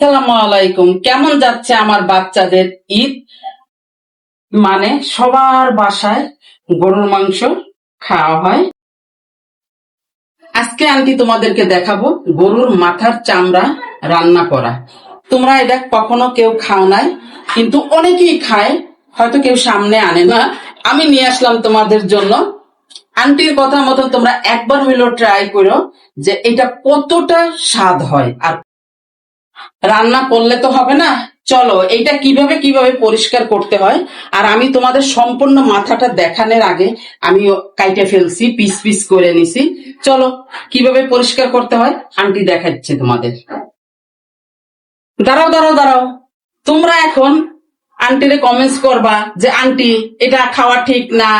আসসালামু আলাইকুম। কেমন যাচ্ছে আমার বাচ্চাদের ঈদ? মানে সবার বাসায় গরুর মাংস খাওয়া হয়। আজকে আন্টি তোমাদেরকে দেখাবো গরুর মাথার চামড়া রান্না করা। তোমরা এটা কখনো কেউ খাও নাই, কিন্তু অনেকেই খায়, হয়তো কেউ সামনে আনে না। আমি নিয়ে আসলাম তোমাদের জন্য। আন্টির কথা মতন তোমরা একবার হইলেও ট্রাই করো যে এটা কতটা স্বাদ হয়। আর রান্না করলে তো হবে না, চলো এইটা কিভাবে কিভাবে পরিষ্কার করতে হয়। আর আমি তোমাদের সম্পূর্ণ মাথাটা দেখানোর আগে আমি কাইটে ফেলছি, পিস পিস করে নিছি। চলো কিভাবে পরিষ্কার করতে হয় আন্টি দেখাচ্ছে তোমাদের। দাঁড়াও দাঁড়াও দাঁড়াও, তোমরা এখন আন্টিরে কমেন্টস করবা যে আন্টি এটা খাওয়া ঠিক না,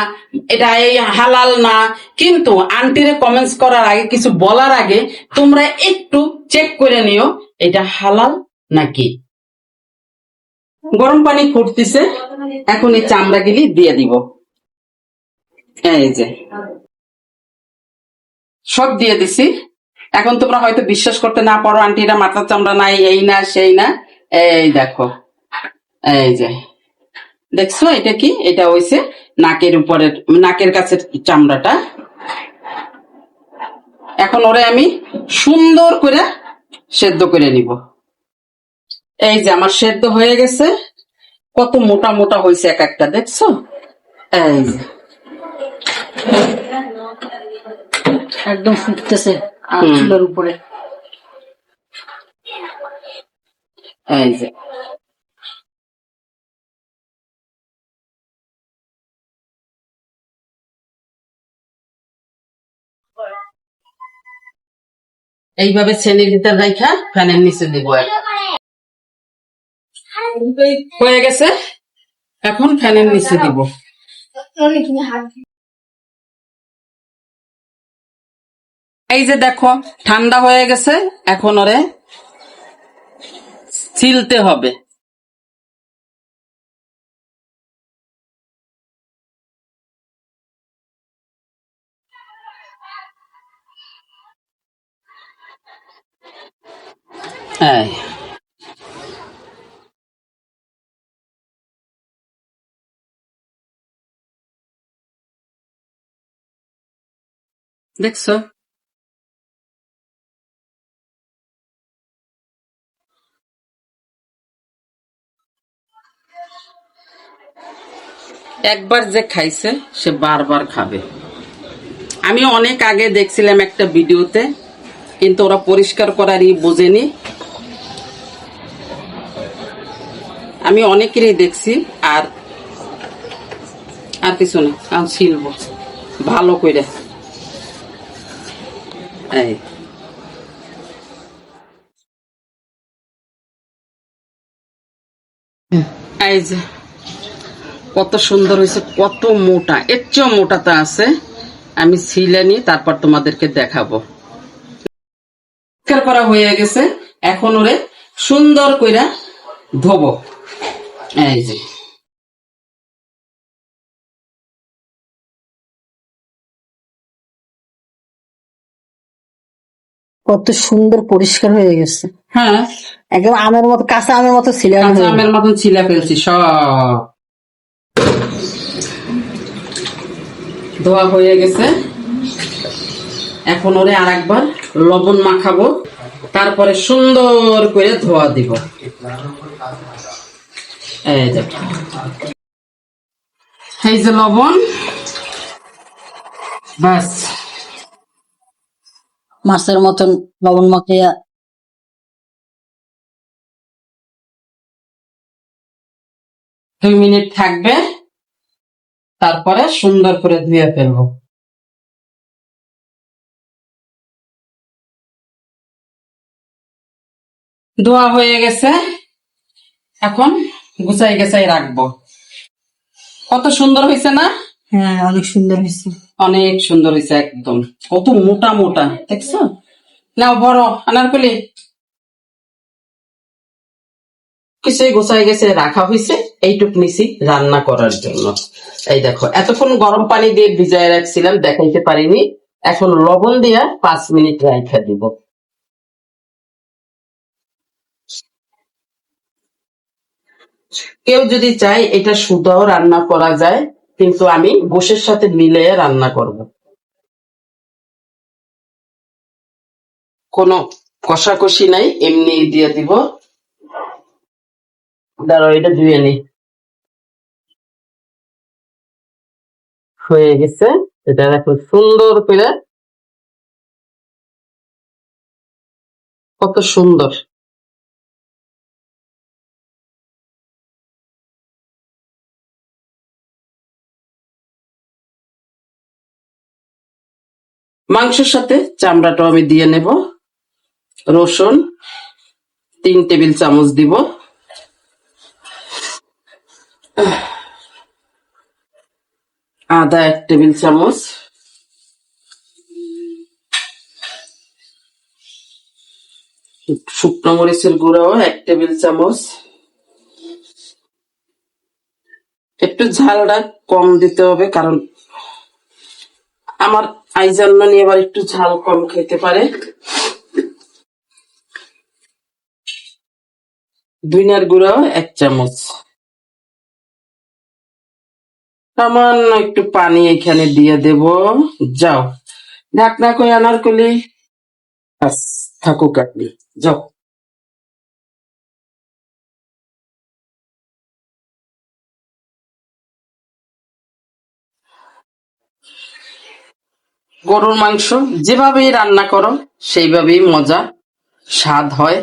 এটা এই হালাল না। কিন্তু আন্টিরে কমেন্টস করার আগে, কিছু বলার আগে তোমরা একটু চেক করে নিও এটা হালাল নাকি। গরম পানি ফুটতেছে, এখন এই চামড়াগুলি দিয়ে দিব। এই যে সব দিয়ে দিছি। এখন তোমরা হয়তো বিশ্বাস করতে না পারো, আন্টিরা মাথার চামড়া নাই, এই না সেই না। এই দেখো, এই যে দেখছো এটা কি, এটা হইছে নাকের উপরের, নাকের কাছের চামড়াটা। এখন ওরে আমি সুন্দর করে সেদ্ধ করে নিব। এই যে আমার সেদ্ধ হয়ে গেছে, কত মোটা মোটা হয়েছে এক একটা, দেখছো? এই যে একদম ফুটতেছে চুলার উপরে। এই যে এইভাবে ছেনের ভিতর রাখা ফ্যানের নিচে দিব। হয়ে গেছে, এখন ফ্যানের নিচে দিব। এই যে দেখো ঠান্ডা হয়ে গেছে, এখন ওরে ছিলতে হবে। এই দেখছো, একবার যে খাইছে সে বারবার খাবে। আমি অনেক আগে দেখছিলাম একটা ভিডিওতে, কিন্তু ওরা পরিষ্কার করারই বোঝেনি। আমি অনেকেরই দেখছি। আর আর কিছু না, কারণ ছিলব ভালো করে। এই এই যে কত সুন্দর হয়েছে, কত মোটা, এর চেয়েও মোটাটা আছে। আমি ছিলে নি, তারপর তোমাদেরকে দেখাবো। পরিষ্কার করা হয়ে গেছে, এখন ওরে সুন্দর কইরা ধোবো। এই যে কত সুন্দর পরিষ্কার হয়ে গেছে, হ্যাঁ একদম আমের মতো, কাঁচা আমের মতো ছিলাম। কাঁচা আমের মতন ছিলা ফেলছি, সব ধোয়া হয়ে গেছে। এখন ওরে আর একবার লবণ মাখাবো, তারপরে সুন্দর করে ধোয়া দিব। এই যে এই যে লবণ, বাস মাছের মতন লবণ মাখিয়া 2 মিনিট থাকবে, তারপরে সুন্দর করে ধুয়ে ফেলবো। ধোয়া হয়ে গেছে, এখন গুছাই গেছাই রাখবো। কত সুন্দর হয়েছে না? হ্যাঁ, অনেক সুন্দর হয়েছে। অনেক সুন্দর হয়েছে, একদম কত মোটা মোটা, দেখছো? নাও বড় আনারকলি, কিছুই গোছাই গেছে, রাখা হয়েছে। এইটুক নিছি রান্না করার জন্য। এই দেখো এতক্ষণ গরম পানি দিয়ে ভিজায় রাখছিলাম, দেখাইতে পারিনি। এখন লবণ দিয়া 5 মিনিট রাখা দিব। কেউ যদি চায় এটা শুধাও রান্না করা যায়, কিন্তু আমি গোশের সাথে মিলিয়ে রান্না করব। কোনো কষাকষি নাই, এমনি দিয়ে দিব। দাঁড়াও, এটা ধুয়ে নি। হয়ে গেছে। এটা দেখো সুন্দর করে, কত সুন্দর। মাংসের সাথে চামড়াটাও আমি দিয়ে নেব। রসুন 3 টেবিল চামচ দিব। আদা 1 টেবিল চামচ। শুকনো মরিচের গুঁড়াও 1 টেবিল চামচ। একটু ঝালটা কম দিতে হবে, কারণ আমার আইজান্নানি এবার একটু ঝাল কম খেতে পারে। ধনিয়ার গুঁড়াও 1 চামচ। সামান্য একটু পানি এখানে দিয়ে দেব। যাও, ঢাকনা করে আনার কলি। ব্যাস, থাকুক আপনি। যাও। গরুর মাংস যেভাবেই রান্না করো সেইভাবেই মজা, স্বাদ হয়।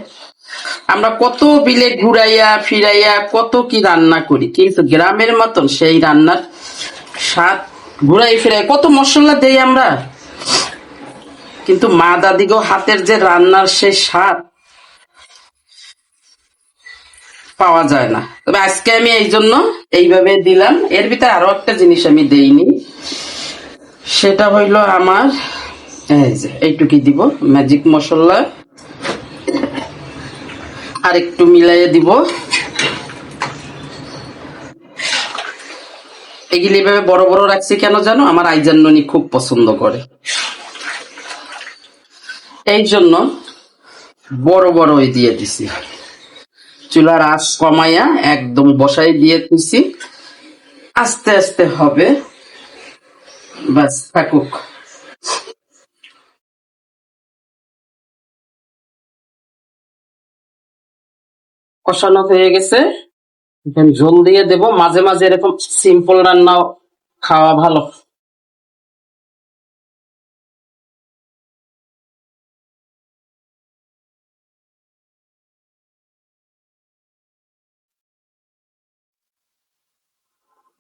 আমরা কত বিলে ঘুরাইয়া ফিরাইয়া কত কি রান্না করি, কিন্তু গ্রামের মতন সেই রান্নার স্বাদ, ঘুরাই ফিরাই কত মশলা দেই আমরা, কিন্তু মা দাদিগো হাতের যে রান্নার সেই স্বাদ পাওয়া যায় না। তবে আজকে আমি এই জন্য এইভাবে দিলাম। এর ভিতরে আরো একটা জিনিস আমি দেইনি, সেটা হইলো আমার এই যে এইটুকুই দিব ম্যাজিক মশলা। আর একটু মিলাইয়ে দিব। এগুলি এভাবে বড় বড় রাখছি কেন জানো? আমার আইজান্ননি খুব পছন্দ করে, এই জন্য বড় বড়ই দিয়ে দিছি। চুলার আঁচ কমাইয়া একদম বসাই দিয়ে দিছি। আস্তে আস্তে হবে, বাস থাকুক। কষানো হয়ে গেছে, এখন ঝোল দিয়ে দেব। মাঝে মাঝে এরকম সিম্পল রান্নাও খাওয়া ভালো।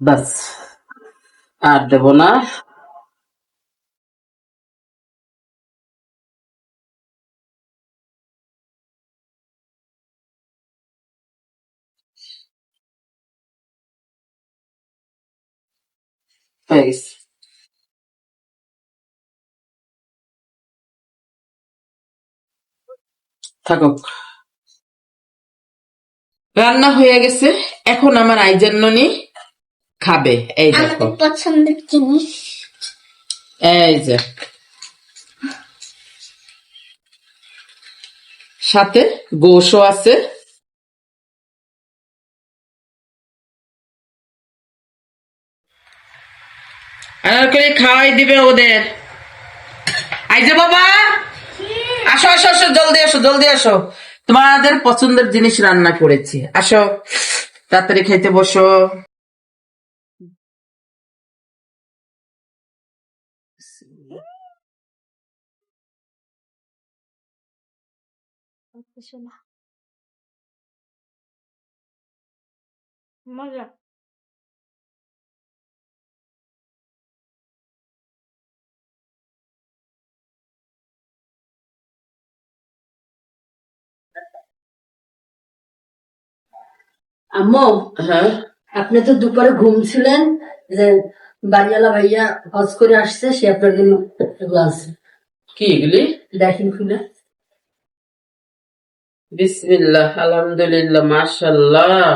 বাস, আর দেব না। হয়ে গেছে, থাকুক। রান্না হয়ে গেছে, এখন আমার আইজান্ননি খাবে। এই দেখো, আমাদের পছন্দের জিনিস। এই যে সাথে গোশও আছে। আর করে খাওয়াই দিবে ওদের। আইজে বাবা, আসো আসো আসো, জলদি আসো জলদি আসো। তোমাদের পছন্দের জিনিস রান্না করেছি, আসো তাড়াতাড়ি খাইতে বসো। মজা। আম্মু, হ্যাঁ, আপনি তো দুপুরে ঘুমছিলেন যে বাড়িওয়ালা ভাইয়া হজ করে আসছে, সে আপনার জন্য এগুলো আছে, কি এগুলি? দেখেন খুলে। বিসমিল্লাহ, আলহামদুলিল্লাহ, মাশাআল্লাহ।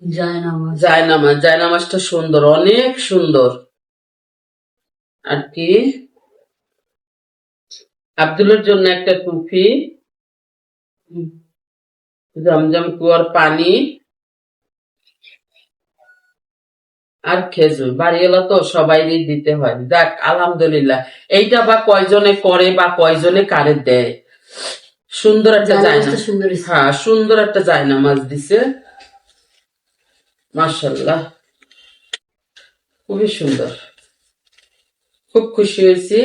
জায়নামাজ। জায়নামাজ, জায়নামাজটা সুন্দর, অনেক সুন্দর। আর কি? আব্দুলের জন্য একটা টুপি। জমজম কুয়ার পানি আর খেজুর। বাড়িওয়ালা তো সবাইরই দিতে হয়। যাক আলহামদুলিল্লাহ। এইটা বা কয়জনে করে বা কয়জনে কারে দেয়। সুন্দর একটা জায়না, জায়নামাজটা সুন্দর হয়েছে। হ্যাঁ সুন্দর একটা জায়নামাজ দিছে, মাশাআল্লাহ খুবই সুন্দর। খুব খুশি হয়েছি।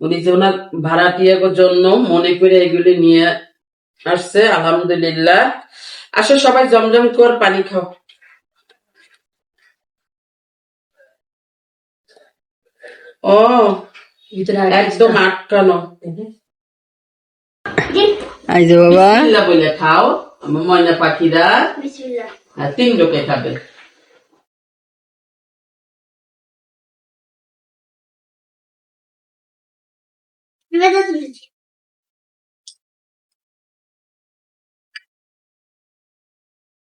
উনি যে ওনার ভাড়াটিয়ার জন্য মনে করে এগুলি নিয়ে আসছে, আলহামদুলিল্লাহ। আসো সবাই জমজম কুয়ার পানি খাও। ও ভিতরে একদম আটকানো। এই যে বাবা, বিসমিল্লাহ বলে খাও আমার ময়না পাখিরা। বিসমিল্লাহ। আর 3 লোকে খাবে। বিবাদত